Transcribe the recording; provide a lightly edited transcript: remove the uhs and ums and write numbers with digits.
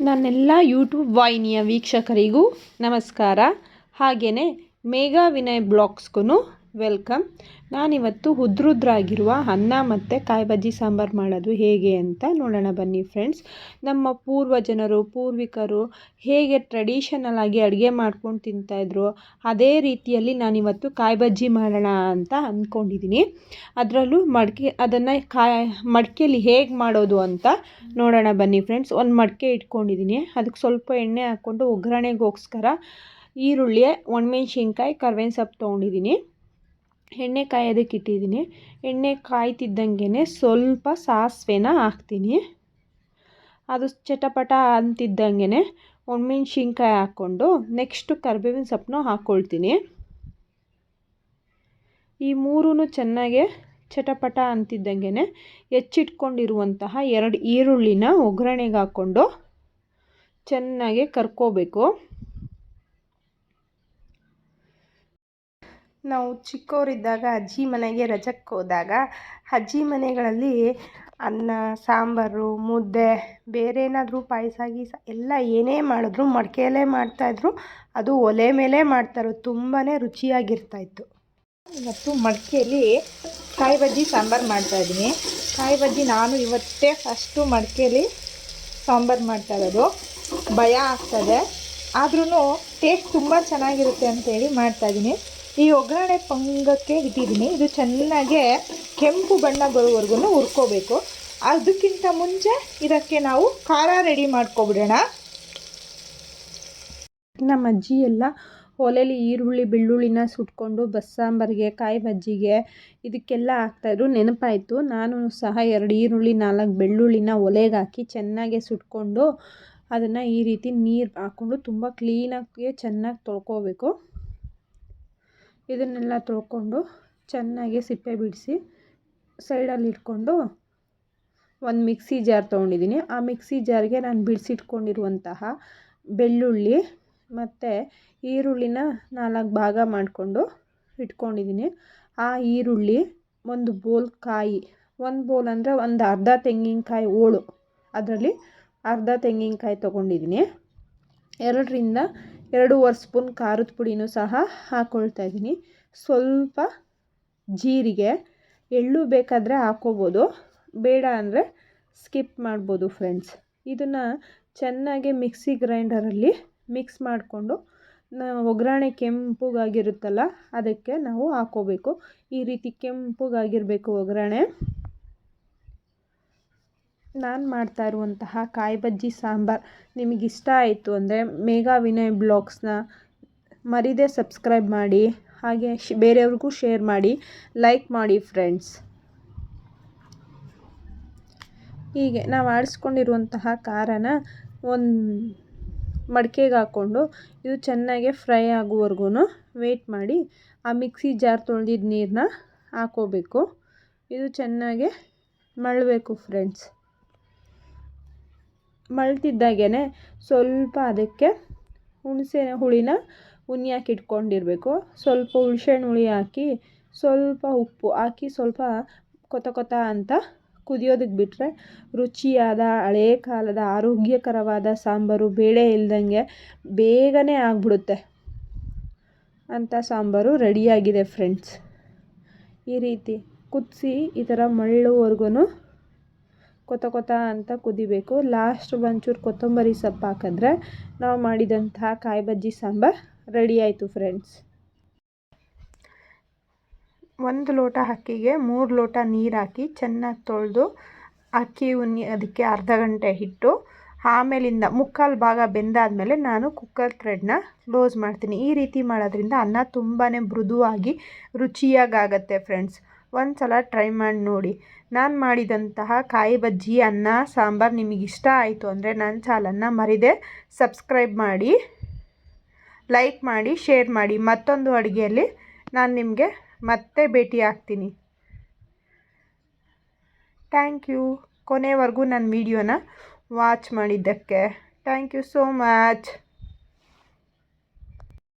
ನನ್ನೆಲ್ಲ ಯೂಟ್ಯೂಬ್ ವಾಹಿನಿಯ ವೀಕ್ಷಕರಿಗೂ ನಮಸ್ಕಾರ. ಹಾಗೆಯೇ ಮೇಘಾ ವಿನಯ್ ಬ್ಲಾಗ್ಸ್ಗೂ ವೆಲ್ಕಮ್. ನಾನಿವತ್ತು ಉದ್ರುದ್ರಾಗಿರುವ ಅನ್ನ ಮತ್ತು ಕಾಯಿ ಬಜ್ಜಿ ಸಾಂಬಾರು ಮಾಡೋದು ಹೇಗೆ ಅಂತ ನೋಡೋಣ ಬನ್ನಿ ಫ್ರೆಂಡ್ಸ್. ನಮ್ಮ ಪೂರ್ವಿಕರು ಹೇಗೆ ಟ್ರೆಡಿಷನಲ್ ಆಗಿ ಅಡುಗೆ ಮಾಡ್ಕೊಂಡು ತಿಂತಾಯಿದ್ರು ಅದೇ ರೀತಿಯಲ್ಲಿ ನಾನಿವತ್ತು ಕಾಯಿ ಬಜ್ಜಿ ಮಾಡೋಣ ಅಂತ ಅಂದ್ಕೊಂಡಿದ್ದೀನಿ. ಅದರಲ್ಲೂ ಮಡಿಕೆಯಲ್ಲಿ ಹೇಗೆ ಮಾಡೋದು ಅಂತ ನೋಡೋಣ ಬನ್ನಿ ಫ್ರೆಂಡ್ಸ್. ಒಂದು ಮಡಿಕೆ ಇಟ್ಕೊಂಡಿದ್ದೀನಿ, ಅದಕ್ಕೆ ಸ್ವಲ್ಪ ಎಣ್ಣೆ ಹಾಕ್ಕೊಂಡು ಒಗ್ಗರಣೆಗೋಸ್ಕರ ಈರುಳ್ಳಿ, ಒಣಮೆಣ್ಸಿನ್ಕಾಯಿ, ಕರ್ಬೇವಿನ ಸೊಪ್ಪು ತೊಗೊಂಡಿದ್ದೀನಿ. ಎಣ್ಣೆ ಕಾಯೋದಕ್ಕೆ ಇಟ್ಟಿದ್ದೀನಿ. ಎಣ್ಣೆ ಕಾಯ್ತಿದ್ದಂಗೆ ಸ್ವಲ್ಪ ಸಾಸಿವೆನ ಹಾಕ್ತೀನಿ. ಅದು ಚಟಪಟ ಅಂತಿದ್ದಂಗೆ ಒಣಮೆಣ್ಸಿನ್ಕಾಯಿ ಹಾಕ್ಕೊಂಡು ನೆಕ್ಸ್ಟು ಕರ್ಬೇವಿನ ಸೊಪ್ಪನ್ನು ಹಾಕ್ಕೊಳ್ತೀನಿ. ಈ ಮೂರೂ ಚೆನ್ನಾಗೆ ಚಟಪಟ ಅಂತಿದ್ದಂಗೆ ಹೆಚ್ಚಿಟ್ಕೊಂಡಿರುವಂತಹ 2 ಈರುಳ್ಳಿನ ಒಗ್ಗರಣೆಗೆ ಹಾಕ್ಕೊಂಡು ಚೆನ್ನಾಗಿ ಕರ್ಕೋಬೇಕು. ನಾವು ಚಿಕ್ಕವರಿದ್ದಾಗ ಅಜ್ಜಿ ಮನೆಗೆ ರಜಕ್ಕೆ ಹೋದಾಗ ಅಜ್ಜಿ ಮನೆಗಳಲ್ಲಿ ಅನ್ನ, ಸಾಂಬಾರು, ಮುದ್ದೆ, ಬೇರೆ ಏನಾದರೂ ಪಾಯಸ ಗೀಸ ಎಲ್ಲ ಏನೇ ಮಾಡಿದ್ರು ಮಡಿಕೆಯಲ್ಲೇ ಮಾಡ್ತಾಯಿದ್ರು. ಅದು ಒಲೆ ಮೇಲೆ ಮಾಡ್ತಾರೋ, ತುಂಬಾ ರುಚಿಯಾಗಿರ್ತಾಯಿತ್ತು. ಇವತ್ತು ಮಡಿಕೆಯಲ್ಲಿ ಕಾಯಿ ಬಜ್ಜಿ ಸಾಂಬಾರು ಮಾಡ್ತಾಯಿದ್ದೀನಿ. ಕಾಯಿ ಬಜ್ಜಿ ನಾನು ಇವತ್ತೇ ಫಸ್ಟು ಮಡಿಕೆಯಲ್ಲಿ ಸಾಂಬಾರು ಮಾಡ್ತಾಯಿರೋದು. ಭಯ ಆಗ್ತದೆ, ಆದ್ರೂ ಟೇಸ್ಟ್ ತುಂಬ ಚೆನ್ನಾಗಿರುತ್ತೆ ಅಂತೇಳಿ ಮಾಡ್ತಾಯಿದ್ದೀನಿ. ಈ ಒಗ್ಗರಣೆ ಪೊಂಗಕ್ಕೆ ಇಟ್ಟಿದ್ದೀನಿ. ಇದು ಚೆನ್ನಾಗೆ ಕೆಂಪು ಬಣ್ಣ ಬರೋವರೆಗೂ ಹುರ್ಕೋಬೇಕು. ಅದಕ್ಕಿಂತ ಮುಂಚೆ ಇದಕ್ಕೆ ನಾವು ಖಾರ ರೆಡಿ ಮಾಡ್ಕೊಬಿಡೋಣ. ನಮ್ಮ ಅಜ್ಜಿ ಎಲ್ಲ ಒಲೆಯಲ್ಲಿ ಈರುಳ್ಳಿ, ಬೆಳ್ಳುಳ್ಳಿನ ಸುಟ್ಕೊಂಡು ಬಸ್ಸಾಂಬಾರಿಗೆ, ಕಾಯಿ ಬಜ್ಜಿಗೆ ಇದಕ್ಕೆಲ್ಲ ಹಾಕ್ತಾಯಿದ್ರು. ನೆನಪಾಯಿತು, ನಾನು ಸಹ 2 ಈರುಳ್ಳಿ, 4 ಬೆಳ್ಳುಳ್ಳಿನ ಒಲೆಗೆ ಹಾಕಿ ಚೆನ್ನಾಗೆ ಸುಟ್ಕೊಂಡು ಅದನ್ನು ಈ ರೀತಿ ನೀರು ಹಾಕ್ಕೊಂಡು ತುಂಬ ಕ್ಲೀನಾಗಿ ಚೆನ್ನಾಗಿ ತೊಳ್ಕೊಬೇಕು. ಇದನ್ನೆಲ್ಲ ತೊಳ್ಕೊಂಡು ಚೆನ್ನಾಗಿ ಸಿಪ್ಪೆ ಬಿಡಿಸಿ ಸೈಡಲ್ಲಿ ಇಟ್ಕೊಂಡು ಒಂದು ಮಿಕ್ಸಿ ಜಾರ್ ತೊಗೊಂಡಿದ್ದೀನಿ. ಆ ಮಿಕ್ಸಿ ಜಾರ್ಗೆ ನಾನು ಬಿಡಿಸಿಟ್ಕೊಂಡಿರುವಂತಹ ಬೆಳ್ಳುಳ್ಳಿ ಮತ್ತು ಈರುಳ್ಳಿನ 4 ಭಾಗ ಮಾಡಿಕೊಂಡು ಇಟ್ಕೊಂಡಿದ್ದೀನಿ. ಆ ಈರುಳ್ಳಿ, ಒಂದು ಬೋಲ್ ಕಾಯಿ, ಒಂದು ಬೋಲ್ ಅಂದರೆ ಒಂದು ಅರ್ಧ ತೆಂಗಿನಕಾಯಿ ಹೋಳು, ಅದರಲ್ಲಿ ಅರ್ಧ ತೆಂಗಿನಕಾಯಿ ತೊಗೊಂಡಿದ್ದೀನಿ. 2ರಿಂದ 2.5 ಸ್ಪೂನ್ ಖಾರದ ಪುಡಿನೂ ಸಹ ಹಾಕ್ಕೊಳ್ತಾಯಿದ್ದೀನಿ. ಸ್ವಲ್ಪ ಜೀರಿಗೆ, ಎಳ್ಳು ಬೇಕಾದರೆ ಹಾಕ್ಕೋಬೋದು, ಬೇಡ ಅಂದರೆ ಸ್ಕಿಪ್ ಮಾಡ್ಬೋದು ಫ್ರೆಂಡ್ಸ್. ಇದನ್ನು ಚೆನ್ನಾಗಿ ಮಿಕ್ಸಿ ಗ್ರೈಂಡರಲ್ಲಿ ಮಿಕ್ಸ್ ಮಾಡಿಕೊಂಡು ಒಗ್ಗರಣೆ ಕೆಂಪುಗಾಗಿರುತ್ತಲ್ಲ ಅದಕ್ಕೆ ನಾವು ಹಾಕ್ಕೋಬೇಕು. ಈ ರೀತಿ ಕೆಂಪುಗಾಗಿರಬೇಕು ಒಗ್ಗರಣೆ. ನಾನು ಮಾಡ್ತಾ ಇರುವಂತಹ ಕಾಯಿ ಬಜ್ಜಿ ಸಾಂಬಾರು ನಿಮಗಿಷ್ಟ ಆಯಿತು ಅಂದರೆ ಮೇಘಾ ವಿನಯ್ ಬ್ಲಾಗ್ಸ್ನ ಮರೀದೆ ಸಬ್ಸ್ಕ್ರೈಬ್ ಮಾಡಿ, ಹಾಗೆ ಬೇರೆಯವ್ರಿಗೂ ಶೇರ್ ಮಾಡಿ, ಲೈಕ್ ಮಾಡಿ ಫ್ರೆಂಡ್ಸ್. ಹೀಗೆ ನಾವು ಆಡಿಸ್ಕೊಂಡಿರುವಂತಹ ಖಾರನ ಒಂದು ಮಡಿಕೆಗೆ ಹಾಕ್ಕೊಂಡು ಇದು ಚೆನ್ನಾಗೆ ಫ್ರೈ ಆಗುವವರೆಗೂ ವೆಯ್ಟ್ ಮಾಡಿ ಆ ಮಿಕ್ಸಿ ಜಾರ್ ತೊಳೆದಿದ್ದ ನೀರನ್ನ ಹಾಕ್ಕೋಬೇಕು. ಇದು ಚೆನ್ನಾಗೆ ಮಳ್ಳಬೇಕು ಫ್ರೆಂಡ್ಸ್. ಮಳ್ತಿದ್ದಾಗೇ ಸ್ವಲ್ಪ ಅದಕ್ಕೆ ಹುಣಸೆ ಹುಳಿನ ಉನಿ ಇಟ್ಕೊಂಡಿರಬೇಕು. ಸ್ವಲ್ಪ ಹುಣಸೆಹಣ್ಣು ಹುಳಿ ಹಾಕಿ ಸ್ವಲ್ಪ ಉಪ್ಪು ಹಾಕಿ ಸ್ವಲ್ಪ ಕೊತ ಅಂತ ಕುದಿಯೋದಕ್ಕೆ ಬಿಟ್ಟರೆ ರುಚಿಯಾದ ಹಳೇ ಕಾಲದ ಆರೋಗ್ಯಕರವಾದ ಸಾಂಬಾರು, ಬೇಳೆ ಇಲ್ದಂಗೆ ಬೇಗನೆ ಆಗಿಬಿಡುತ್ತೆ ಅಂಥ ಸಾಂಬಾರು ರೆಡಿಯಾಗಿದೆ ಫ್ರೆಂಡ್ಸ್. ಈ ರೀತಿ ಕುದಿಸಿ ಈ ಥರ ಮಳ್ಳುವರೆಗೂ ಕೊತ ಅಂತ ಕುದಿಬೇಕು. ಲಾಸ್ಟ್ ಒಂಚೂರು ಕೊತ್ತಂಬರಿ ಸೊಪ್ಪು ಹಾಕಿದ್ರೆ ನಾವು ಮಾಡಿದಂತಹ ಕಾಯಿ ಬಜ್ಜಿ ಸಾಂಬಾರು ರೆಡಿ ಆಯಿತು ಫ್ರೆಂಡ್ಸ್. 1 ಲೋಟ ಅಕ್ಕಿಗೆ 3 ಲೋಟ ನೀರು ಹಾಕಿ ಚೆನ್ನಾಗಿ ತೊಳೆದು ಅಕ್ಕಿ ಅದಕ್ಕೆ ಅರ್ಧ ಗಂಟೆ ಇಟ್ಟು ಆಮೇಲಿಂದ 3/4 ಭಾಗ ಬೆಂದಾದಮೇಲೆ ನಾನು ಕುಕ್ಕರ್ ಥ್ರೆಡ್ನ ಕ್ಲೋಸ್ ಮಾಡ್ತೀನಿ. ಈ ರೀತಿ ಮಾಡೋದ್ರಿಂದ ಅನ್ನ ತುಂಬಾ ಮೃದುವಾಗಿ ರುಚಿಯಾಗತ್ತೆ ಫ್ರೆಂಡ್ಸ್. ಒಂದು ಸಲ ಟ್ರೈ ಮಾಡಿ ನೋಡಿ. ನಾನು ಮಾಡಿದಂತಹ ಕಾಯಿ ಬಜ್ಜಿ, ಅನ್ನ, ಸಾಂಬಾರು ನಿಮಗಿಷ್ಟ ಆಯಿತು ಅಂದರೆ ನನ್ನ ಚಾನಲ್ನ ಮರೀದೆ ಸಬ್ಸ್ಕ್ರೈಬ್ ಮಾಡಿ, ಲೈಕ್ ಮಾಡಿ, ಶೇರ್ ಮಾಡಿ. ಮತ್ತೊಂದು ಅಡುಗೆಯಲ್ಲಿ ನಾನು ನಿಮಗೆ ಮತ್ತೆ ಭೇಟಿ ಆಗ್ತೀನಿ. Thank you. ಕೊನೆವರೆಗೂ ನನ್ನ ವಿಡಿಯೋನ ವಾಚ್ ಮಾಡಿದ್ದಕ್ಕೆ ಥ್ಯಾಂಕ್ ಯು ಸೋ ಮಚ್.